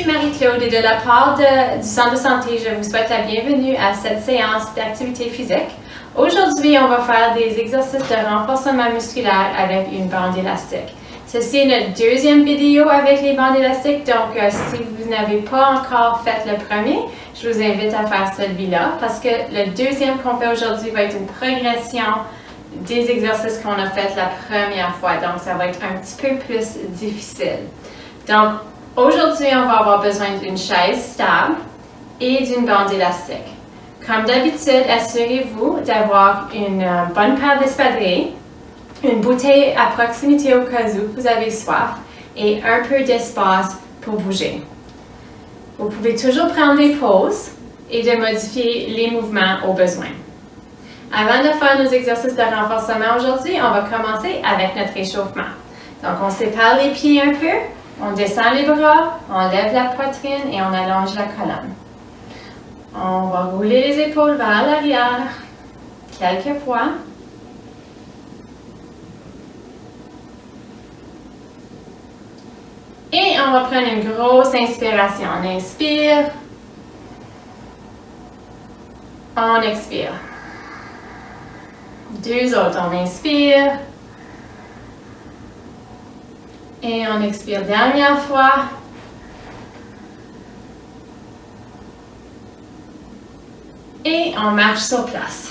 ici Marie-Claude et de la part du Centre de santé, je vous souhaite la bienvenue à cette séance d'activité physique. Aujourd'hui, on va faire des exercices de renforcement musculaire avec une bande élastique. Ceci est notre deuxième vidéo avec les bandes élastiques, donc si vous n'avez pas encore fait le premier, je vous invite à faire celui-là parce que le deuxième qu'on fait aujourd'hui va être une progression des exercices qu'on a fait la première fois, donc ça va être un petit peu plus difficile. Donc, aujourd'hui, on va avoir besoin d'une chaise stable et d'une bande élastique. Comme d'habitude, assurez-vous d'avoir une bonne paire d'espadrilles, une bouteille à proximité au cas où vous avez soif et un peu d'espace pour bouger. Vous pouvez toujours prendre des pauses et de modifier les mouvements au besoin. Avant de faire nos exercices de renforcement aujourd'hui, on va commencer avec notre échauffement. Donc, on sépare les pieds un peu, on descend les bras, on lève la poitrine et on allonge la colonne. On va rouler les épaules vers l'arrière quelques fois. Et on va prendre une grosse inspiration. On inspire. On expire. Deux autres. On inspire. Et on expire. Dernière fois. Et on marche sur place.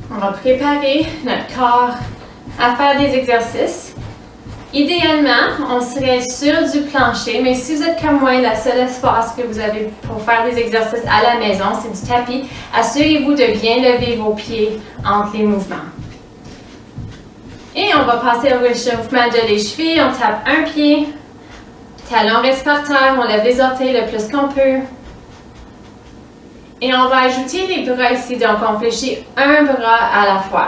On va préparer notre corps à faire des exercices. Idéalement, on serait sur du plancher, mais si vous êtes comme moi, le seul espace que vous avez pour faire des exercices à la maison, c'est du tapis. Assurez-vous de bien lever vos pieds entre les mouvements. Et on va passer au réchauffement de les chevilles. On tape un pied, talon reste par terre, on lève les orteils le plus qu'on peut. Et on va ajouter les bras ici, donc on fléchit un bras à la fois.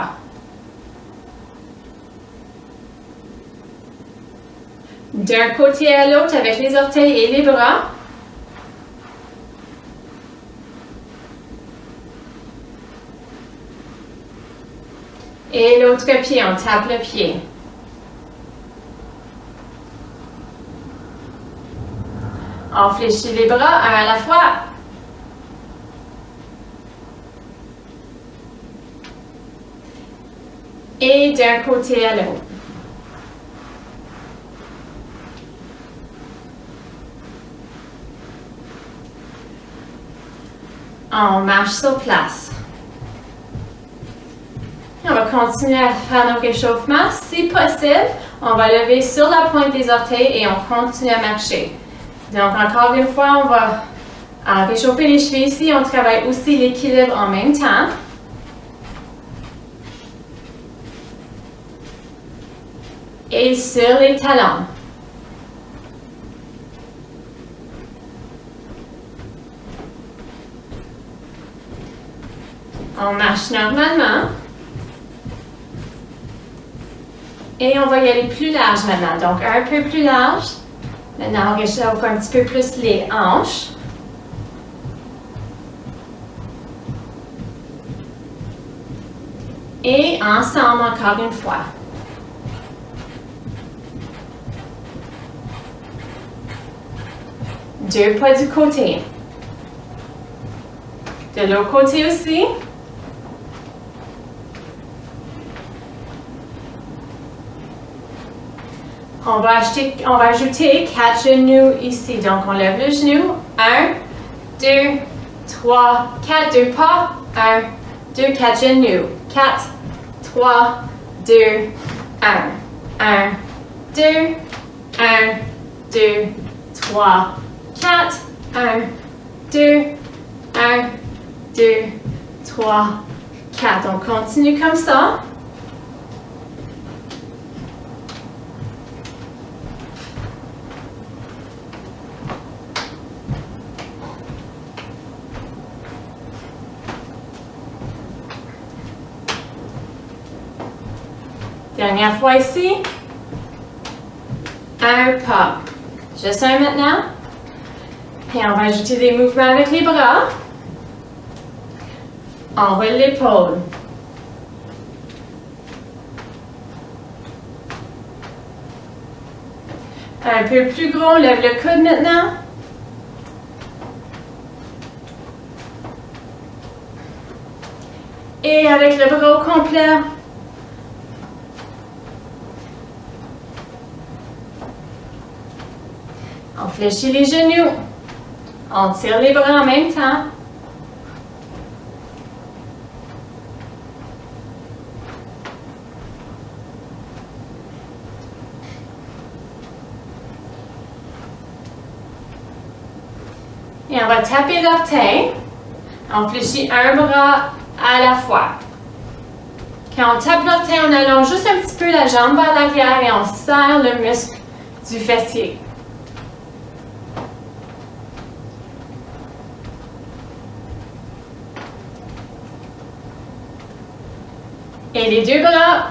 D'un côté à l'autre avec les orteils et les bras. Et l'autre pied, on tape le pied. On fléchit les bras un à la fois. Et d'un côté à l'autre. On marche sur place. On va continuer à faire nos réchauffements. Si possible, on va lever sur la pointe des orteils et on continue à marcher. Donc, encore une fois, on va réchauffer les chevilles ici. On travaille aussi l'équilibre en même temps. Et sur les talons. On marche normalement. Et on va y aller plus large maintenant. Donc, un peu plus large. Maintenant, on réchauffe un petit peu plus les hanches. Et ensemble, encore une fois. Deux pas du côté. De l'autre côté aussi. On va ajouter 4 genoux ici. Donc, on lève le genou. 1, 2, 3, 4. 2 pas. 1, 2, 4 genoux. 4, 3, 2, 1. 1, 2, 1, 2, 3, 4. 1, 2, 1, 2, 3, 4. On continue comme ça. Dernière fois ici. Un pas. Juste un maintenant. Et on va ajouter des mouvements avec les bras. On roule l'épaule. Un peu plus gros, lève le coude maintenant. Et avec le bras au complet. On fléchit les genoux. On tire les bras en même temps. Et on va taper l'orteil. On fléchit un bras à la fois. Quand on tape l'orteil, on allonge juste un petit peu la jambe vers l'arrière et on serre le muscle du fessier. Et les deux bras.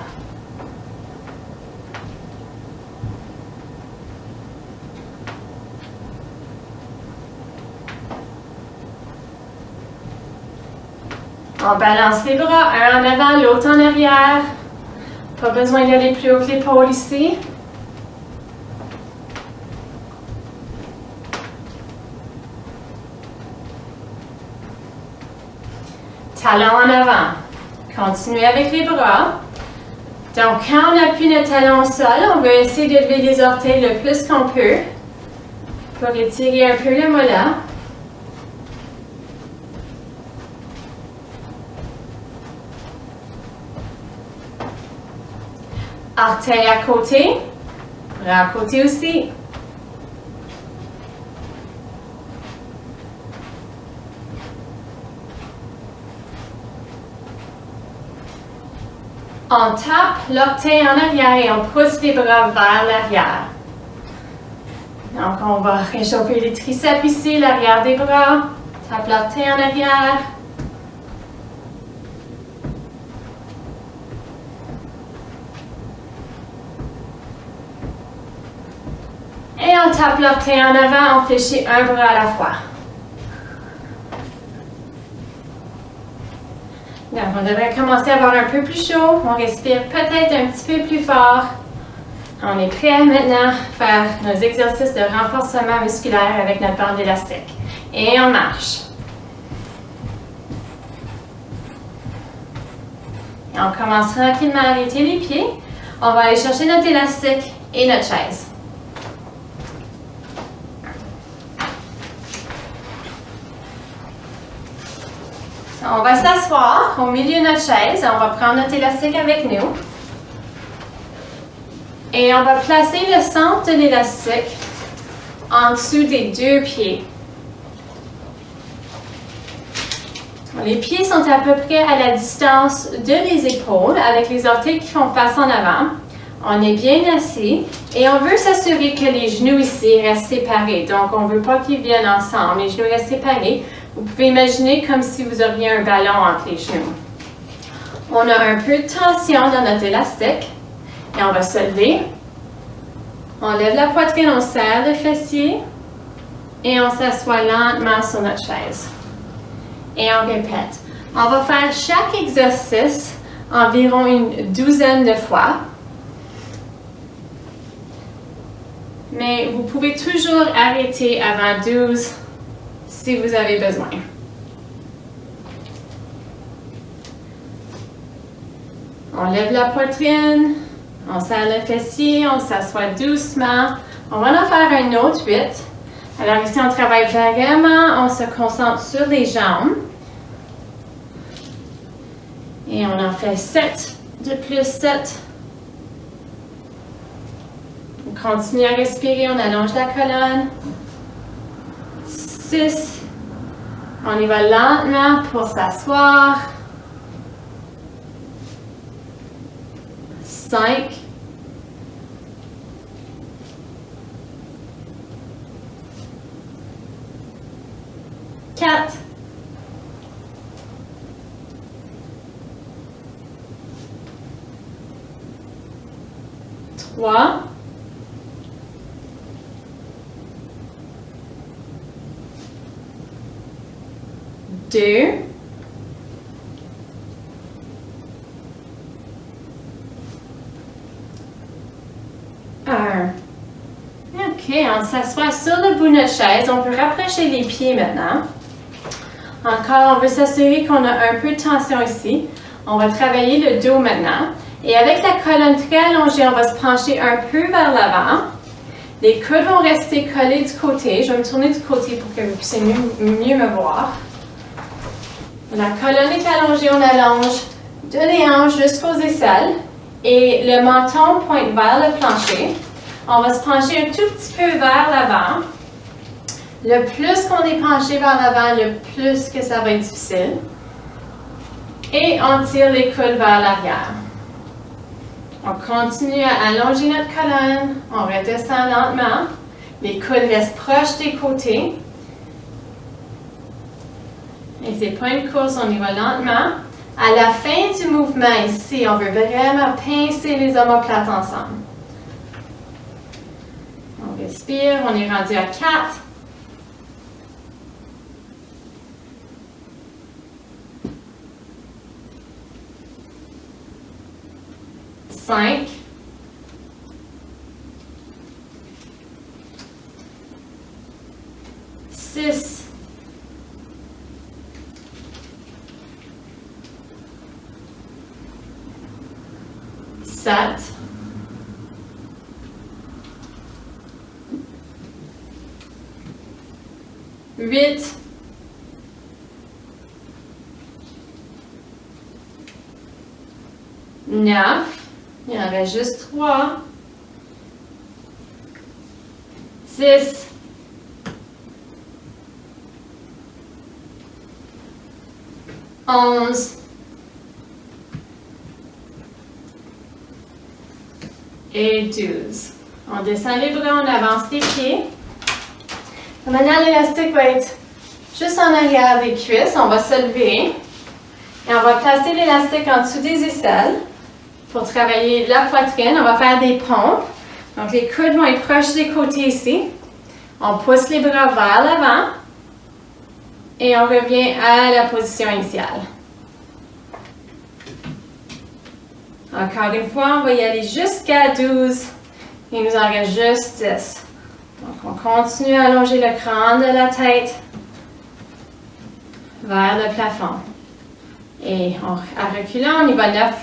On balance les bras, un en avant, l'autre en arrière. Pas besoin d'aller plus haut que l'épaule ici. Talon en avant. Continuez avec les bras. Donc, quand on appuie notre talon au sol, on va essayer de lever les orteils le plus qu'on peut pour étirer un peu le mollet. Orteil à côté, bras à côté aussi. On tape l'orteil en arrière et on pousse les bras vers l'arrière. Donc, on va réchauffer les triceps ici, l'arrière des bras. Tape l'orteil en arrière. Et on tape l'orteil en avant, on fléchit un bras à la fois. Donc, on devrait commencer à avoir un peu plus chaud. On respire peut-être un petit peu plus fort. On est prêt maintenant à faire nos exercices de renforcement musculaire avec notre bande élastique. Et on marche. Et on commence tranquillement à arrêter les pieds. On va aller chercher notre élastique et notre chaise. On va s'asseoir au milieu de notre chaise. On va prendre notre élastique avec nous. Et on va placer le centre de l'élastique en dessous des deux pieds. Les pieds sont à peu près à la distance de les épaules avec les orteils qui font face en avant. On est bien assis et on veut s'assurer que les genoux ici restent séparés. Donc, on ne veut pas qu'ils viennent ensemble. Les genoux restent séparés. Vous pouvez imaginer comme si vous auriez un ballon entre les genoux. On a un peu de tension dans notre élastique et on va se lever. On lève la poitrine, on serre le fessier et on s'assoit lentement sur notre chaise. Et on répète. On va faire chaque exercice environ une douzaine de fois. Mais vous pouvez toujours arrêter avant 12 si vous avez besoin. On lève la poitrine, on serre le fessier, on s'assoit doucement. On va en faire un autre 8. Alors ici, on travaille vraiment, on se concentre sur les jambes. Et on en fait 7 de plus 7. On continue à respirer, on allonge la colonne. 6. On y va lentement pour s'asseoir. 5. 4. 3. 2. 1. Et OK, on s'assoit sur le bout de notre chaise. On peut rapprocher les pieds maintenant. Encore, on veut s'assurer qu'on a un peu de tension ici. On va travailler le dos maintenant. Et avec la colonne très allongée, on va se pencher un peu vers l'avant. Les coudes vont rester collés du côté. Je vais me tourner du côté pour que vous puissiez mieux me voir. La colonne est allongée, on allonge de les hanches jusqu'aux aisselles. Et le menton pointe vers le plancher. On va se pencher un tout petit peu vers l'avant. Le plus qu'on est penché vers l'avant, le plus que ça va être difficile. Et on tire les coudes vers l'arrière. On continue à allonger notre colonne. On redescend lentement. Les coudes restent proches des côtés. Et c'est pas une course, on y va lentement. À la fin du mouvement ici, on veut vraiment pincer les omoplates ensemble. On respire, on est rendu à 4. 5. 6. 7. 8. 9. Il en reste juste 3. 10. 11. Et 12. On descend les bras, on avance les pieds. Maintenant, l'élastique va être juste en arrière des cuisses. On va se lever. Et on va placer l'élastique en dessous des aisselles pour travailler la poitrine. On va faire des pompes. Donc, les coudes vont être proches des côtés ici. On pousse les bras vers l'avant. Et on revient à la position initiale. Encore une fois, on va y aller jusqu'à 12. Il nous en reste juste 10. Donc, on continue à allonger le crâne de la tête vers le plafond. Et en reculant, on y va 9.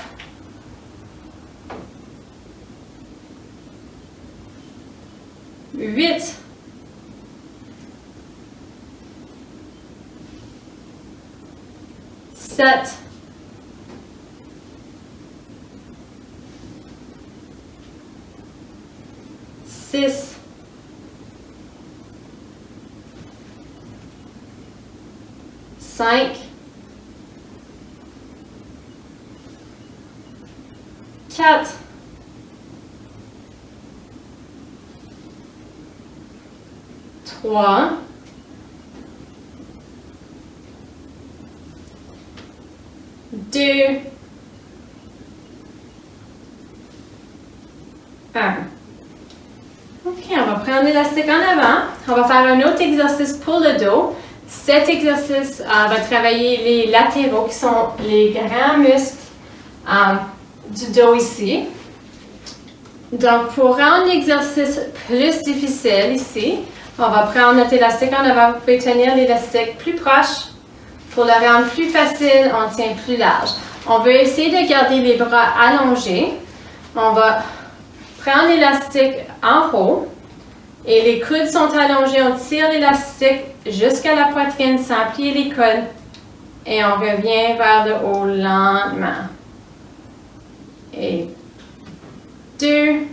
8. 7. 6. 5. 4. 3. 2. 1. OK, on va prendre l'élastique en avant. On va faire un autre exercice pour le dos. Cet exercice va travailler les latéraux qui sont les grands muscles du dos ici. Donc, pour rendre l'exercice plus difficile ici, on va prendre notre élastique en avant. Vous pouvez tenir l'élastique plus proche. Pour le rendre plus facile, on tient plus large. On veut essayer de garder les bras allongés. On va prendre l'élastique en haut et les coudes sont allongés. On tire l'élastique jusqu'à la poitrine sans plier les coudes et on revient vers le haut lentement. Et 2.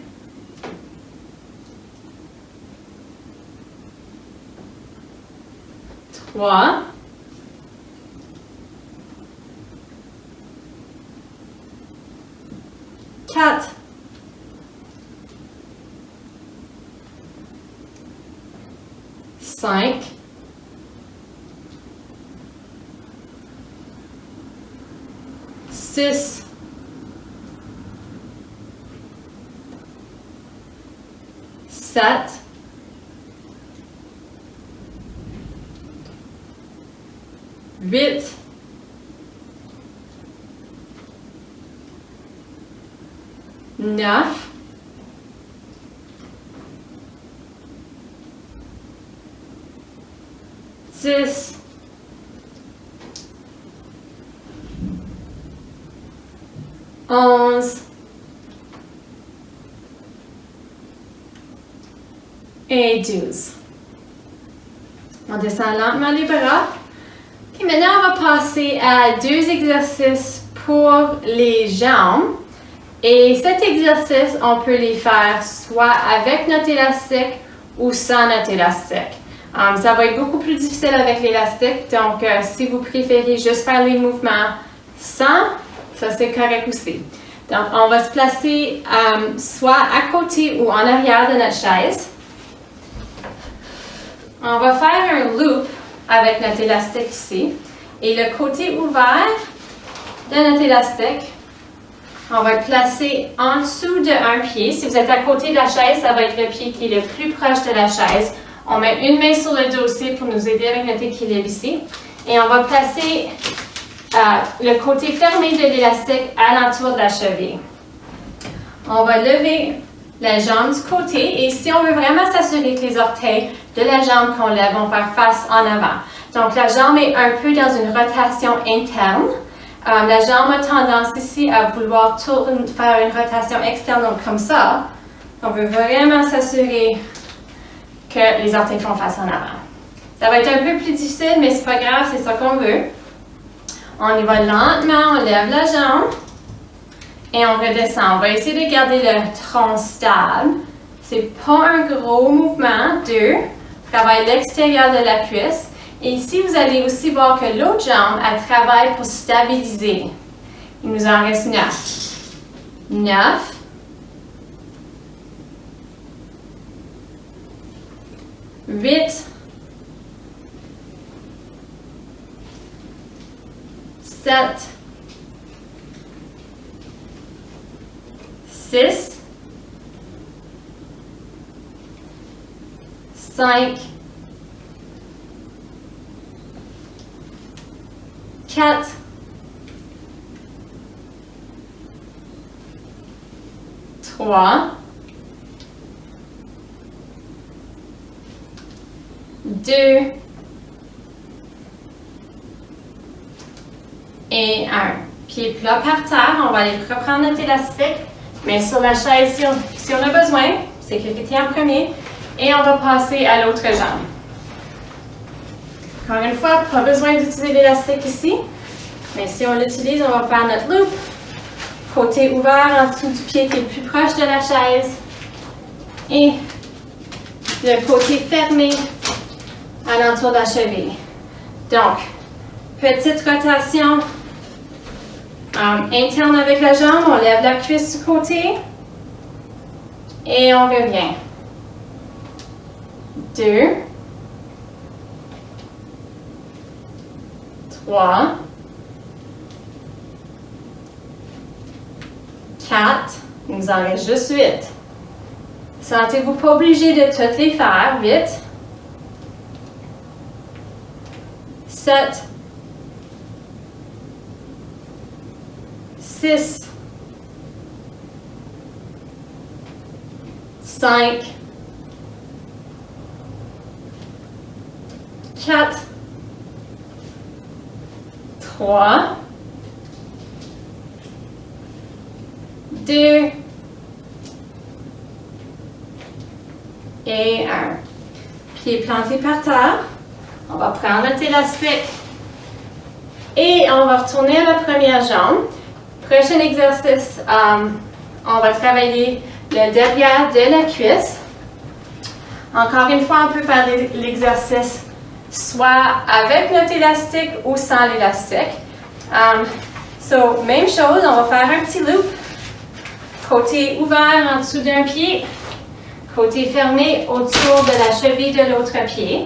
3. 4. 5. 6. 7. 8. 9. 10, 11 et 12. On descend lentement les bras. Et maintenant, on va passer à 2 exercices pour les jambes. Et cet exercice, on peut les faire soit avec notre élastique ou sans notre élastique. Ça va être beaucoup plus difficile avec l'élastique, donc si vous préférez juste faire les mouvements sans, ça c'est correct aussi. Donc, on va se placer soit à côté ou en arrière de notre chaise. On va faire un loop avec notre élastique ici. Et le côté ouvert de notre élastique, on va le placer en dessous d'un pied. Si vous êtes à côté de la chaise, ça va être le pied qui est le plus proche de la chaise. On met une main sur le dossier pour nous aider avec notre équilibre ici. Et on va placer le côté fermé de l'élastique à l'entour de la cheville. On va lever la jambe du côté et si on veut vraiment s'assurer que les orteils de la jambe qu'on lève vont faire face en avant. Donc la jambe est un peu dans une rotation interne. La jambe a tendance ici à vouloir faire une rotation externe, donc comme ça. On veut vraiment s'assurer que les orteils font face en avant. Ça va être un peu plus difficile, mais c'est pas grave, c'est ça qu'on veut. On y va lentement, on lève la jambe et on redescend. On va essayer de garder le tronc stable. C'est pas un gros mouvement. 2. Travaille l'extérieur de la cuisse. Et ici, vous allez aussi voir que l'autre jambe, elle travaille pour stabiliser. Il nous en reste 9. 9. 8. 7. 6. 5. 4, 3, 2 et 1. Pied plat par terre, on va aller reprendre notre élastique, mais sur la chaise si on a besoin, sécurité en premier, et on va passer à l'autre jambe. Encore une fois, pas besoin d'utiliser l'élastique ici, mais si on l'utilise, on va faire notre loop. Côté ouvert en dessous du pied qui est le plus proche de la chaise. Et le côté fermé à l'entour de la cheville. Donc, petite rotation interne avec la jambe. On lève la cuisse du côté. Et on revient. 2. 3, 4, il nous en reste juste 8. Sentez-vous pas obligé de toutes les faire. 8, 7, 6, 5, 4, 3, 2 et 1. Pied planté par terre. On va prendre notre élastique et on va retourner à la première jambe. Prochain exercice, on va travailler le derrière de la cuisse. Encore une fois, on peut faire l'exercice soit avec notre élastique ou sans l'élastique. Même chose, on va faire un petit loop. Côté ouvert en dessous d'un pied. Côté fermé autour de la cheville de l'autre pied.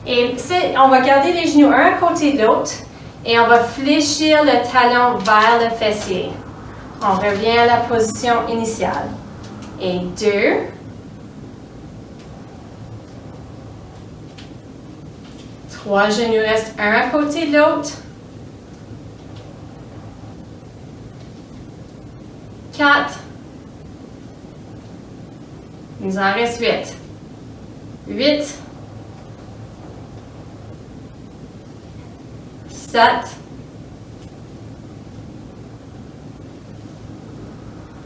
Et on va garder les genoux un à côté de l'autre. Et on va fléchir le talon vers le fessier. On revient à la position initiale. Et 2. 3 genoux restent un à côté de l'autre. 4. Il nous en reste 8. 8. 7,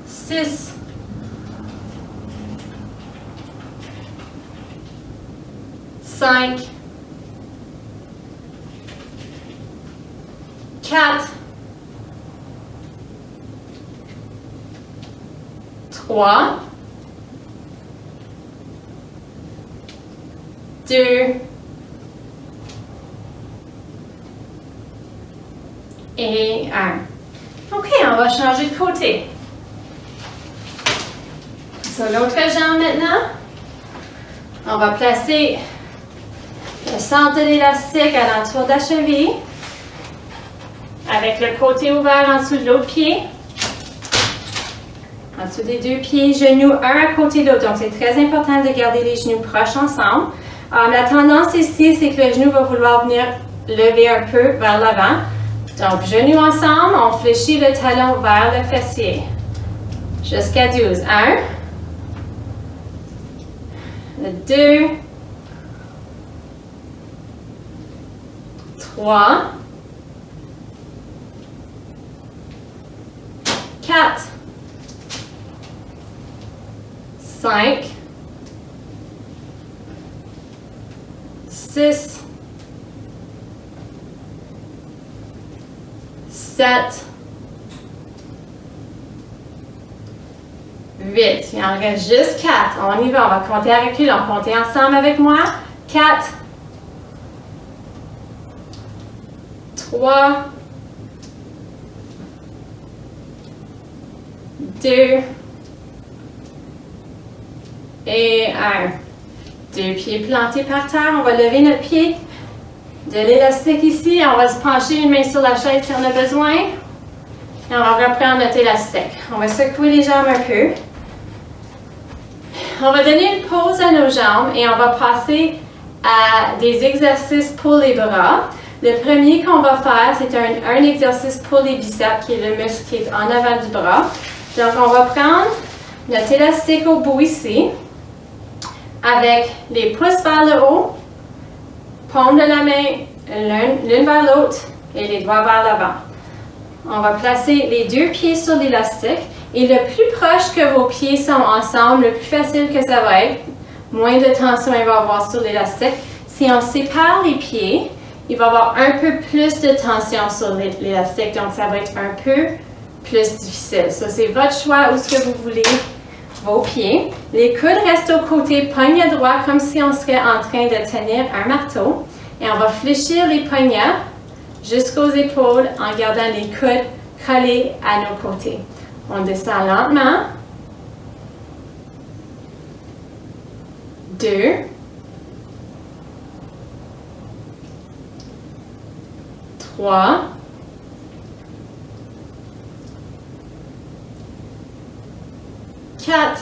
6, 5, 4, 3, 2 et 1. OK, on va changer de côté. Sur l'autre jambe maintenant, on va placer le centre de l'élastique à l'entour de la cheville, avec le côté ouvert en dessous de l'autre pied. En dessous des deux pieds, genoux un à côté de l'autre. Donc, c'est très important de garder les genoux proches ensemble. La tendance ici, c'est que le genou va vouloir venir lever un peu vers l'avant. Donc, genoux ensemble, on fléchit le talon vers le fessier. Jusqu'à 12. 1, 2, 3, 4, 5, 6, 7, 8. Il en reste juste 4. On y va. On va compter à recul. On compte ensemble avec moi. 4, 3, 2 et 1. Deux pieds plantés par terre. On va lever notre pied de l'élastique ici. On va se pencher une main sur la chaise si on a besoin. Et on va reprendre notre élastique. On va secouer les jambes un peu. On va donner une pause à nos jambes et on va passer à des exercices pour les bras. Le premier qu'on va faire, c'est un exercice pour les biceps, qui est le muscle qui est en avant du bras. Donc, on va prendre notre élastique au bout ici, avec les pouces vers le haut, paume de la main l'une vers l'autre et les doigts vers l'avant. On va placer les deux pieds sur l'élastique et le plus proche que vos pieds sont ensemble, le plus facile que ça va être, moins de tension il va y avoir sur l'élastique. Si on sépare les pieds, il va y avoir un peu plus de tension sur l'élastique, donc ça va être un peu plus difficile. Ça, c'est votre choix où ce que vous voulez vos pieds. Les coudes restent au côté, poignets droits, comme si on serait en train de tenir un marteau. Et on va fléchir les poignets jusqu'aux épaules en gardant les coudes collés à nos côtés. On descend lentement. 2. 3. 4.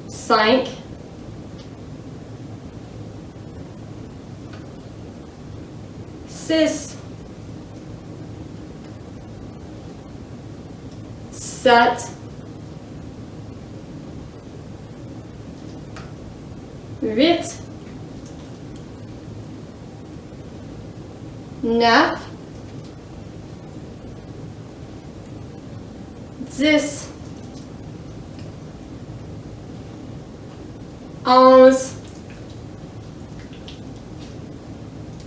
5. 6. 7. 8. 9. 10. 11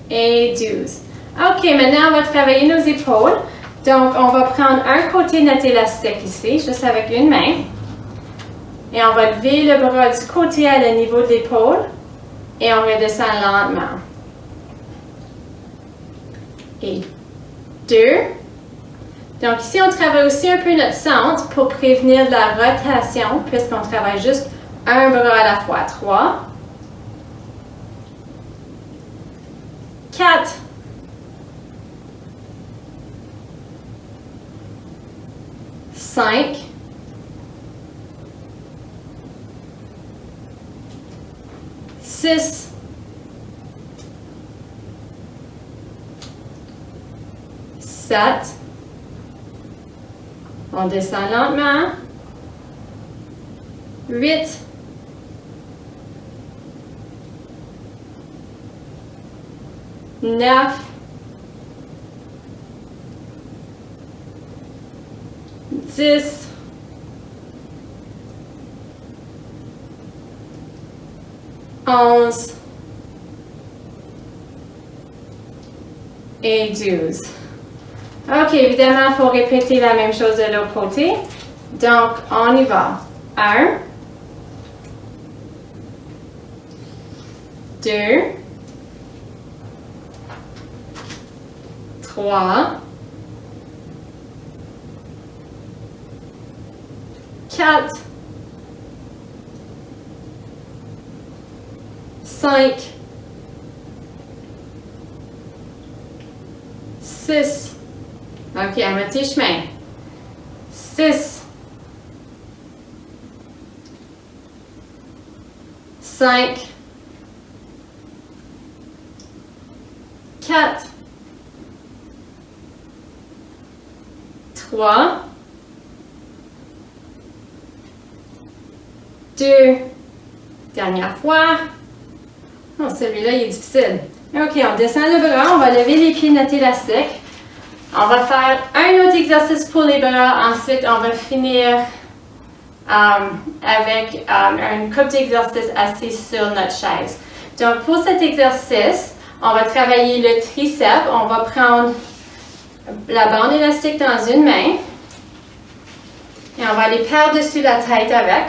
et 12. OK, maintenant, on va travailler nos épaules. Donc, on va prendre un côté de notre élastique ici, juste avec une main. Et on va lever le bras du côté à le niveau de l'épaule. Et on redescend lentement. Et 2. Donc, ici, on travaille aussi un peu notre centre pour prévenir de la rotation, puisqu'on travaille juste un bras à la fois. 3. 4. 5. 6. 7. On descend lentement. 8. 9, 10, 11 et 12. OK, évidemment, il faut répéter la même chose de l'autre côté. Donc, on y va. 1, 2, 3, 4, 5, 6. OK, à moitié chemin. 6, 5, 4, 3, 2, dernière fois. Oh, celui-là, il est difficile. OK, on descend le bras, on va lever les pieds de notre élastique. On va faire un autre exercice pour les bras. Ensuite, on va finir avec une couple d'exercices assis sur notre chaise. Donc, pour cet exercice, on va travailler le triceps. On va prendre la bande élastique dans une main. Et on va aller par-dessus la tête avec.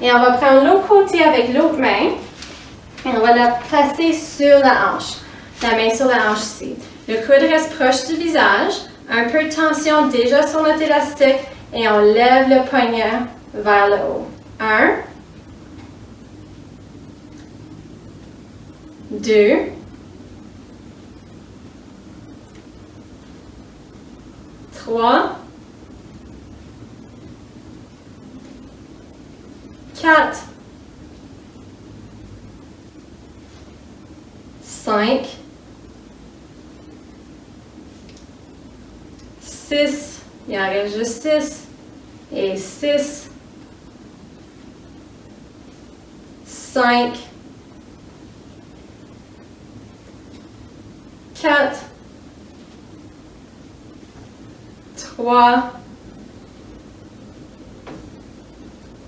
Et on va prendre l'autre côté avec l'autre main. Et on va la placer sur la hanche. La main sur la hanche ici. Le coude reste proche du visage. Un peu de tension déjà sur notre élastique. Et on lève le poignet vers le haut. 1, 2, 3, 4, 5, 6, il en reste juste 6, et 6, 5, 4, 3,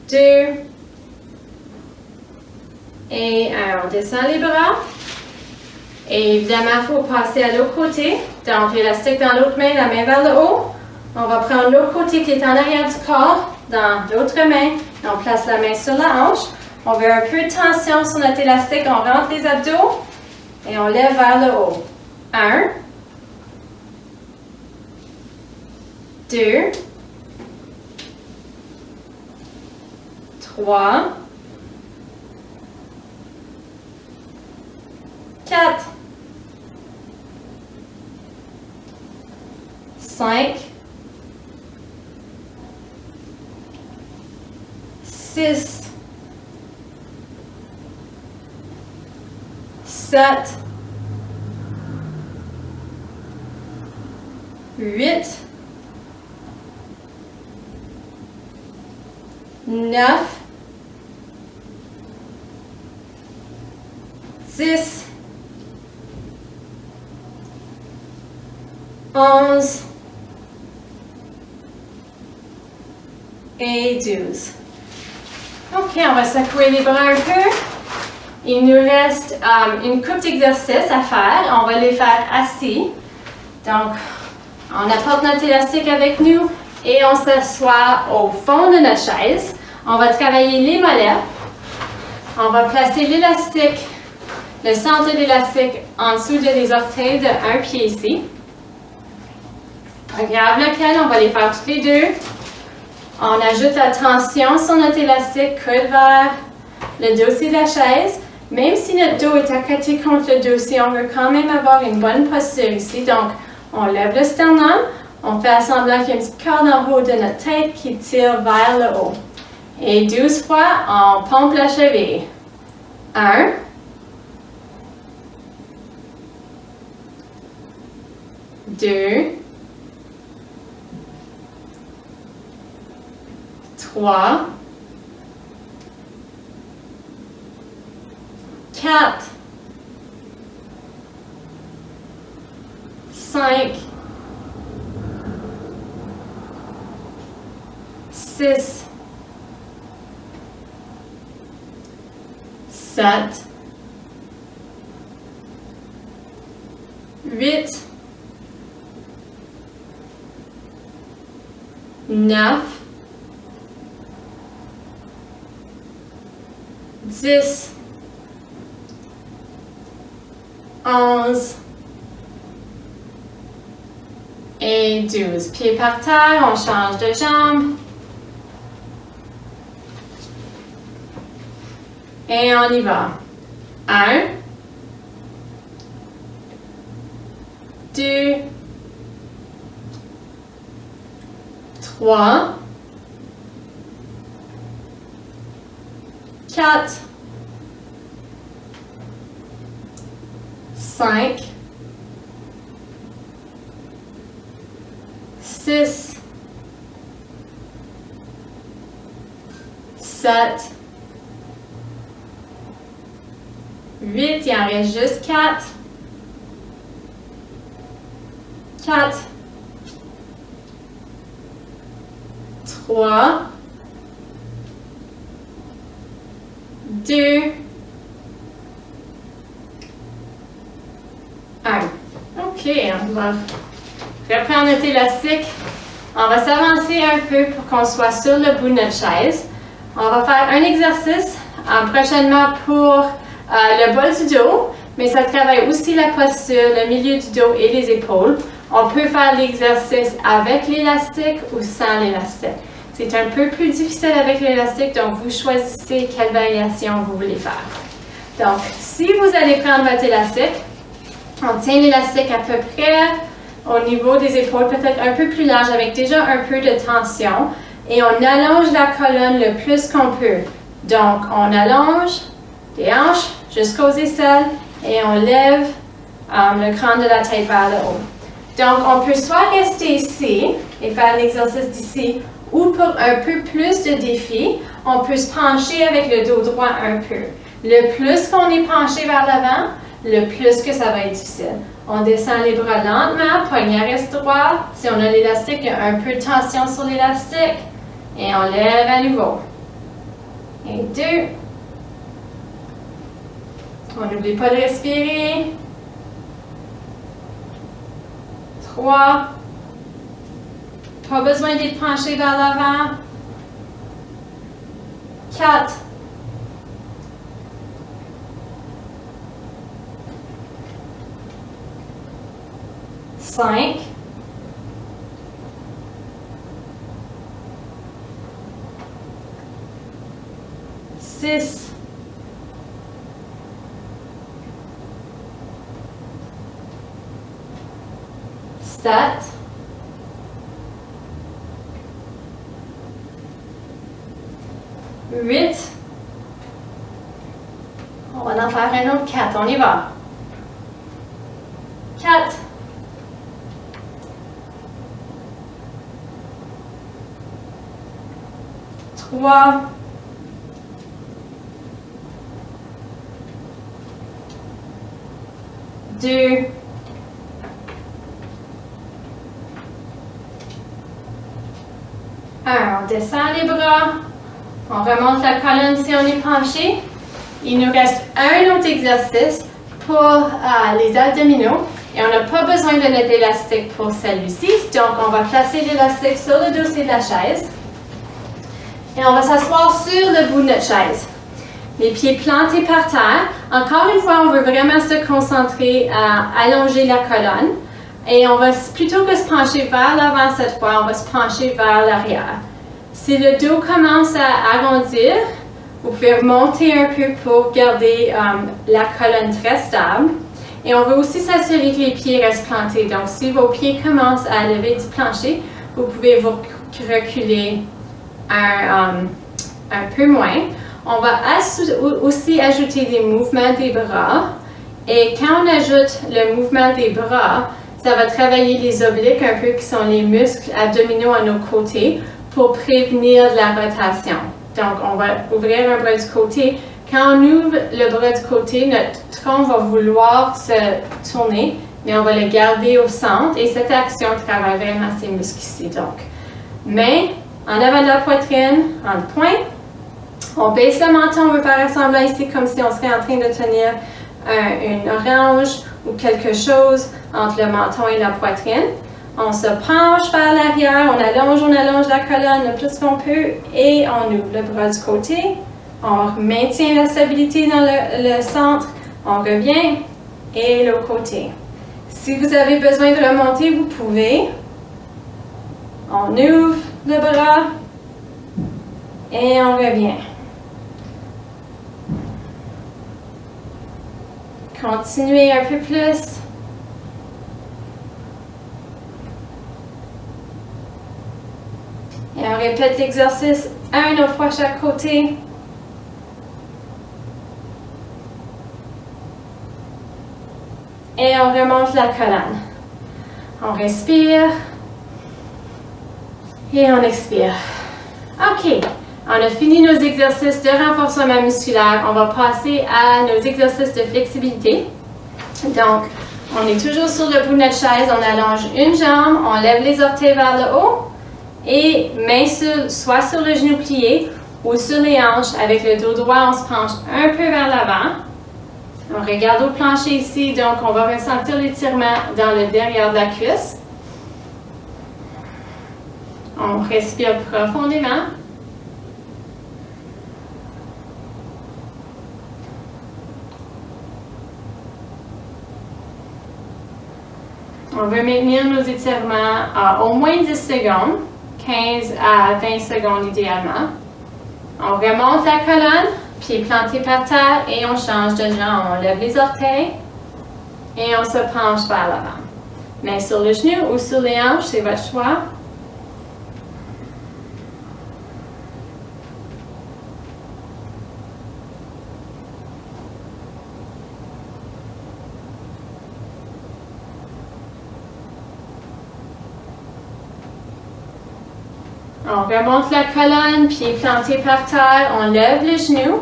2, et 1. On descend les bras. Et évidemment, il faut passer à l'autre côté. Donc, l'élastique dans l'autre main, la main vers le haut. On va prendre l'autre côté qui est en arrière du corps, dans l'autre main. Et on place la main sur la hanche. On veut un peu de tension sur notre élastique. On rentre les abdos et on lève vers le haut. 1, 2, 3, 4, 5, 6, 7, 8, 9, 10, 11 et 12. OK, on va secouer les bras un peu. Il nous reste une couple d'exercices à faire. On va les faire assis. Donc, on apporte notre élastique avec nous et on s'assoit au fond de notre chaise. On va travailler les mollets. On va placer l'élastique, le centre de l'élastique en dessous des orteils d'un pied ici. Pas grave lequel, on va les faire tous les deux. On ajoute la tension sur notre élastique, coude vers le dossier de la chaise. Même si notre dos est accoté contre le dossier, on veut quand même avoir une bonne posture ici. Donc, on lève le sternum, on fait semblant qu'il y a une petite corde en haut de notre tête qui tire vers le haut. Et 12 fois, on pompe la cheville. 1, 2, 3, 4, 5, 6, 7, 8, 9, 10, 11 et 12. Pieds par terre, on change de jambe. Et on y va. 1, 2, 3, 4, 5, 6, 7, 8, il en reste juste 4, 4, 3, 2, 1. OK, on va reprendre notre élastique. On va s'avancer un peu pour qu'on soit sur le bout de notre chaise. On va faire un exercice prochainement pour le bas du dos, mais ça travaille aussi la posture, le milieu du dos et les épaules. On peut faire l'exercice avec l'élastique ou sans l'élastique. C'est un peu plus difficile avec l'élastique, donc vous choisissez quelle variation vous voulez faire. Donc, si vous allez prendre votre élastique, on tient l'élastique à peu près au niveau des épaules, peut-être un peu plus large, avec déjà un peu de tension, et on allonge la colonne le plus qu'on peut. Donc, on allonge les hanches jusqu'aux aisselles et on lève le crâne de la tête vers le haut. Donc, on peut soit rester ici et faire l'exercice d'ici, ou pour un peu plus de défi, on peut se pencher avec le dos droit un peu. Le plus qu'on est penché vers l'avant, le plus que ça va être difficile. On descend les bras lentement, poignet reste droit. Si on a l'élastique, il y a un peu de tension sur l'élastique. Et on lève à nouveau. Et 2. On n'oublie pas de respirer. 3. Pas besoin d'être penché vers l'avant. 4. 5. 6. 7. 8. On va en faire un autre 4. On y va. 4. 3. 2. 1. On descend les bras. On remonte la colonne si on est penché. Il nous reste un autre exercice pour les abdominaux. Et on n'a pas besoin de notre élastique pour celui-ci. Donc, on va placer l'élastique sur le dossier de la chaise. Et on va s'asseoir sur le bout de notre chaise. Les pieds plantés par terre. Encore une fois, on veut vraiment se concentrer à allonger la colonne. Et on va, plutôt que se pencher vers l'avant cette fois, on va se pencher vers l'arrière. Si le dos commence à arrondir, vous pouvez remonter un peu pour garder la colonne très stable. Et on veut aussi s'assurer que les pieds restent plantés. Donc, si vos pieds commencent à lever du plancher, vous pouvez vous reculer un peu moins. On va aussi ajouter des mouvements des bras. Et quand on ajoute le mouvement des bras, ça va travailler les obliques un peu qui sont les muscles abdominaux à nos côtés pour prévenir de la rotation. Donc, on va ouvrir un bras du côté. Quand on ouvre le bras du côté, notre tronc va vouloir se tourner mais on va le garder au centre et cette action travaille vraiment ces muscles ici. Donc, main en avant de la poitrine, en pointe. On baisse le menton, on veut faire semblant ici comme si on serait en train de tenir une orange ou quelque chose entre le menton et la poitrine. On se penche vers l'arrière, on allonge la colonne le plus qu'on peut et on ouvre le bras du côté. On maintient la stabilité dans le centre, on revient et l'autre côté. Si vous avez besoin de remonter, vous pouvez. On ouvre le bras et on revient. Continuez un peu plus. Et on répète l'exercice une autre fois chaque côté. Et on remonte la colonne. On respire. Et on expire. OK. On a fini nos exercices de renforcement musculaire. On va passer à nos exercices de flexibilité. Donc, on est toujours sur le bout de notre chaise. On allonge une jambe. On lève les orteils vers le haut. Et main soit sur le genou plié ou sur les hanches. Avec le dos droit, on se penche un peu vers l'avant. On regarde au plancher ici. Donc, on va ressentir l'étirement dans le derrière de la cuisse. On respire profondément. On veut maintenir nos étirements à au moins 10 secondes, 15 à 20 secondes idéalement. On remonte la colonne, pieds plantés par terre et on change de jambe. On lève les orteils et on se penche vers l'avant. Main sur le genou ou sur les hanches, c'est votre choix. On remonte la colonne, pieds plantés par terre, on lève le genou,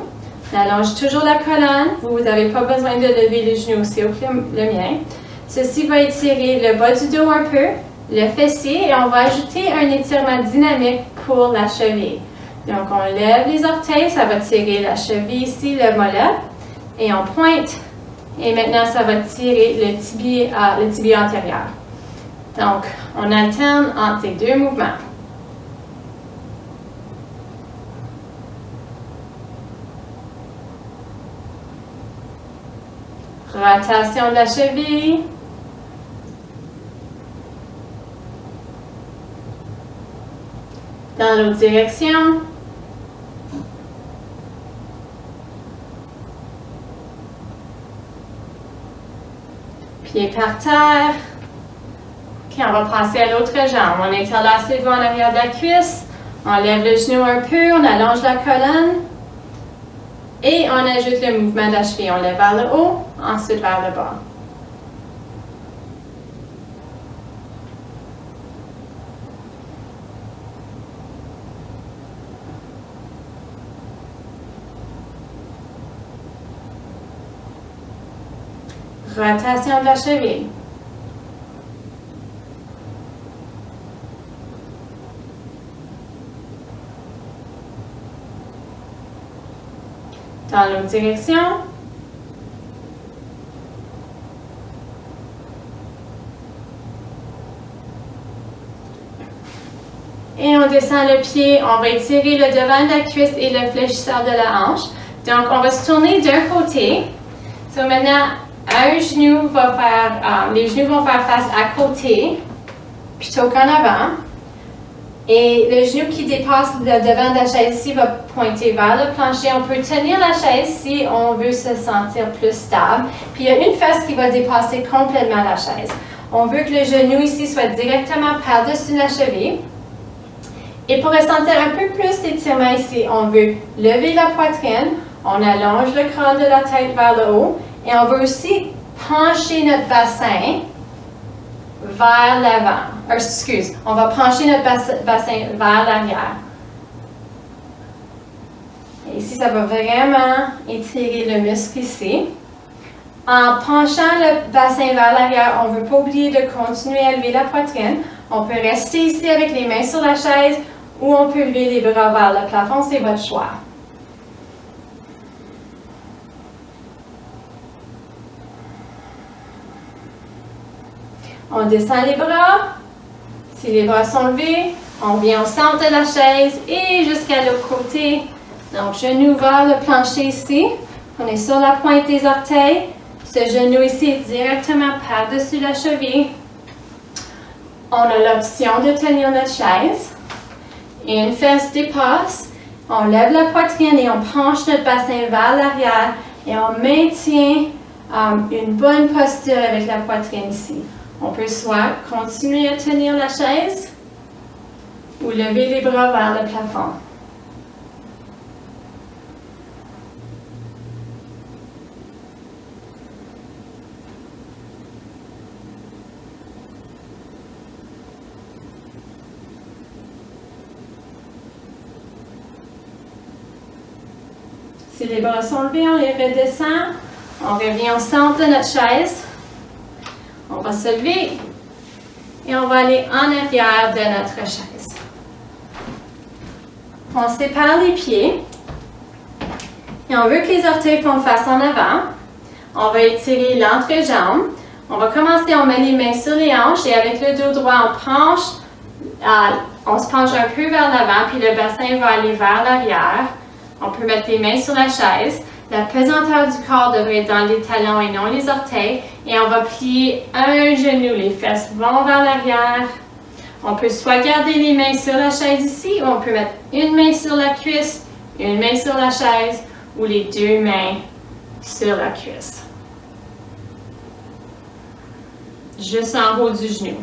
on allonge toujours la colonne. Vous n'avez pas besoin de lever le genou aussi haut que le mien. Ceci va étirer le bas du dos un peu, le fessier, et on va ajouter un étirement dynamique pour la cheville. Donc, on lève les orteils, ça va tirer la cheville ici, le mollet, et on pointe. Et maintenant, ça va tirer le tibia antérieur. Donc, on alterne entre ces deux mouvements. Rotation de la cheville. Dans l'autre direction. Pieds par terre. OK, on va passer à l'autre jambe. On interlace les doigts en arrière de la cuisse. On lève le genou un peu, on allonge la colonne. Et on ajoute le mouvement de la cheville. On lève vers le haut, ensuite vers le bas. Rotation de la cheville. Dans l'autre direction. Et on descend le pied, on va étirer le devant de la cuisse et le fléchisseur de la hanche. Donc, on va se tourner d'un côté. So, maintenant, un genou va faire, les genoux vont faire face à côté, plutôt qu'en avant. Et le genou qui dépasse le devant de la chaise ici va pointer vers le plancher. On peut tenir la chaise si on veut se sentir plus stable. Puis il y a une fesse qui va dépasser complètement la chaise. On veut que le genou ici soit directement par-dessus la cheville. Et pour ressentir un peu plus d'étirement ici, on veut lever la poitrine, on allonge le crâne de la tête vers le haut et on veut aussi pencher notre bassin vers l'avant. Excuse, on va pencher notre bassin vers l'arrière. Et ici, ça va vraiment étirer le muscle ici. En penchant le bassin vers l'arrière, on ne veut pas oublier de continuer à lever la poitrine. On peut rester ici avec les mains sur la chaise ou on peut lever les bras vers le plafond, c'est votre choix. On descend les bras. Si les bras sont levés, on vient au centre de la chaise et jusqu'à l'autre côté. Donc, genou vers le plancher ici. On est sur la pointe des orteils. Ce genou ici est directement par-dessus la cheville. On a l'option de tenir notre chaise. Une fesse dépasse. On lève la poitrine et on penche notre bassin vers l'arrière. Et on maintient une bonne posture avec la poitrine ici. On peut soit continuer à tenir la chaise ou lever les bras vers le plafond. Si les bras sont levés, on les redescend. On revient au centre de notre chaise. On va se lever et on va aller en arrière de notre chaise. On sépare les pieds et on veut que les orteils font face en avant. On va étirer l'entrejambe. On va commencer, on met les mains sur les hanches et avec le dos droit, on se penche un peu vers l'avant puis le bassin va aller vers l'arrière. On peut mettre les mains sur la chaise. La pesanteur du corps devrait être dans les talons et non les orteils. Et on va plier un genou. Les fesses vont vers l'arrière. On peut soit garder les mains sur la chaise ici, ou on peut mettre une main sur la cuisse, une main sur la chaise, ou les deux mains sur la cuisse. Juste en haut du genou.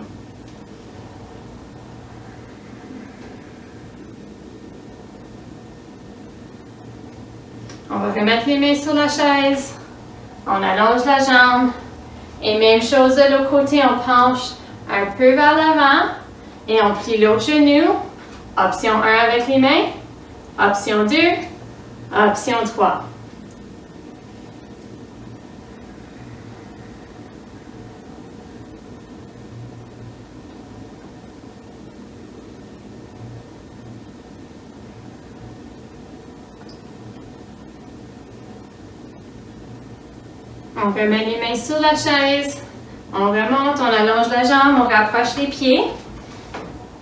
On va remettre les mains sur la chaise. On allonge la jambe. Et même chose de l'autre côté, on penche un peu vers l'avant. Et on plie l'autre genou. Option 1 avec les mains. Option 2. Option 3. On remet les mains sur la chaise, on remonte, on allonge la jambe, on rapproche les pieds.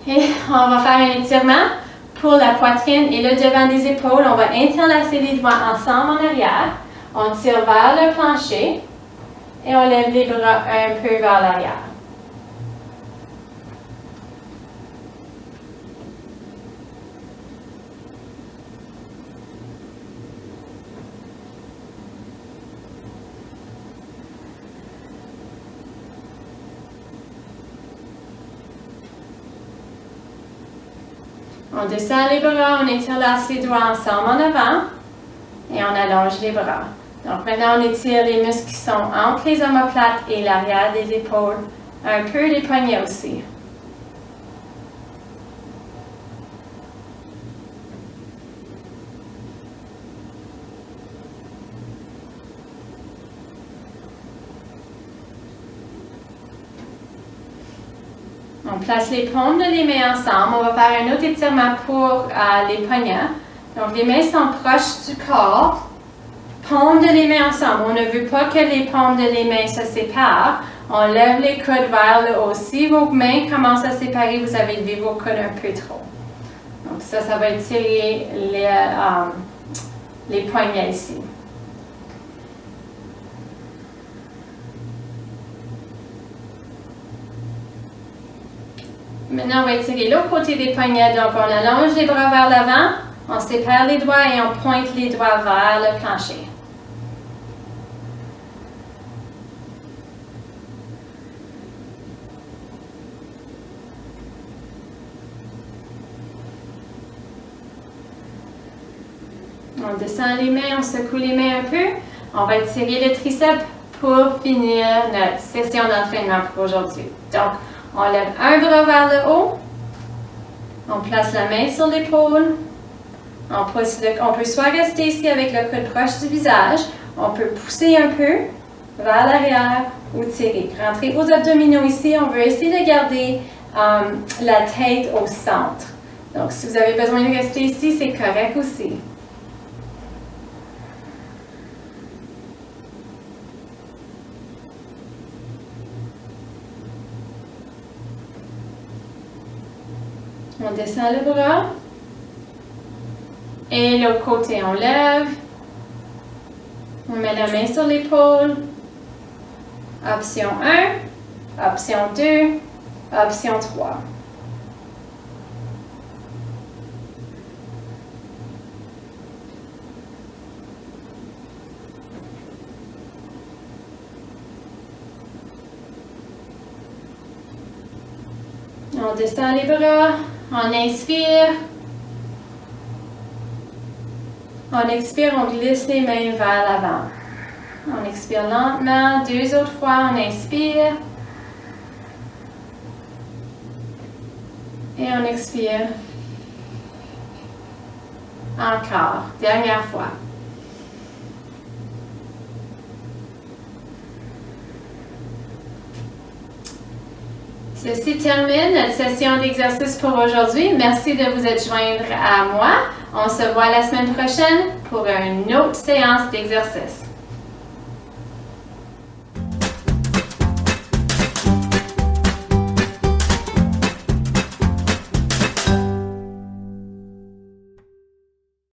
Et on va faire un étirement pour la poitrine et le devant des épaules. On va interlacer les doigts ensemble en arrière. On tire vers le plancher et on lève les bras un peu vers l'arrière. On descend les bras, on interlace les doigts ensemble en avant et on allonge les bras. Donc maintenant, on étire les muscles qui sont entre les omoplates et l'arrière des épaules, un peu les poignets aussi. On place les paumes de les mains ensemble. On va faire un autre étirement pour les poignets. Donc, les mains sont proches du corps. Paumes de les mains ensemble. On ne veut pas que les paumes de les mains se séparent. On lève les coudes vers le haut. Si vos mains commencent à séparer, vous avez levé vos coudes un peu trop. Donc, ça va étirer les poignets ici. Maintenant, on va étirer l'autre côté des poignets. Donc, on allonge les bras vers l'avant, on sépare les doigts et on pointe les doigts vers le plancher. On descend les mains, on secoue les mains un peu. On va étirer le triceps pour finir notre session d'entraînement pour aujourd'hui. Donc, on lève un bras vers le haut. On place la main sur l'épaule. On peut soit rester ici avec le coude proche du visage. On peut pousser un peu. vers l'arrière ou tirer. Rentrez aux abdominaux ici. On veut essayer de garder la tête au centre. Donc, si vous avez besoin de rester ici, c'est correct aussi. On descend le bras. Et l'autre côté, on lève. On met la main sur l'épaule. Option 1, option 2, option 3. On descend les bras, on inspire. On expire, on glisse les mains vers l'avant. On expire lentement, 2 autres fois, on inspire. Et on expire. Encore, dernière fois. Ceci termine notre session d'exercice pour aujourd'hui. Merci de vous être joindre à moi. On se voit la semaine prochaine pour une autre séance d'exercice.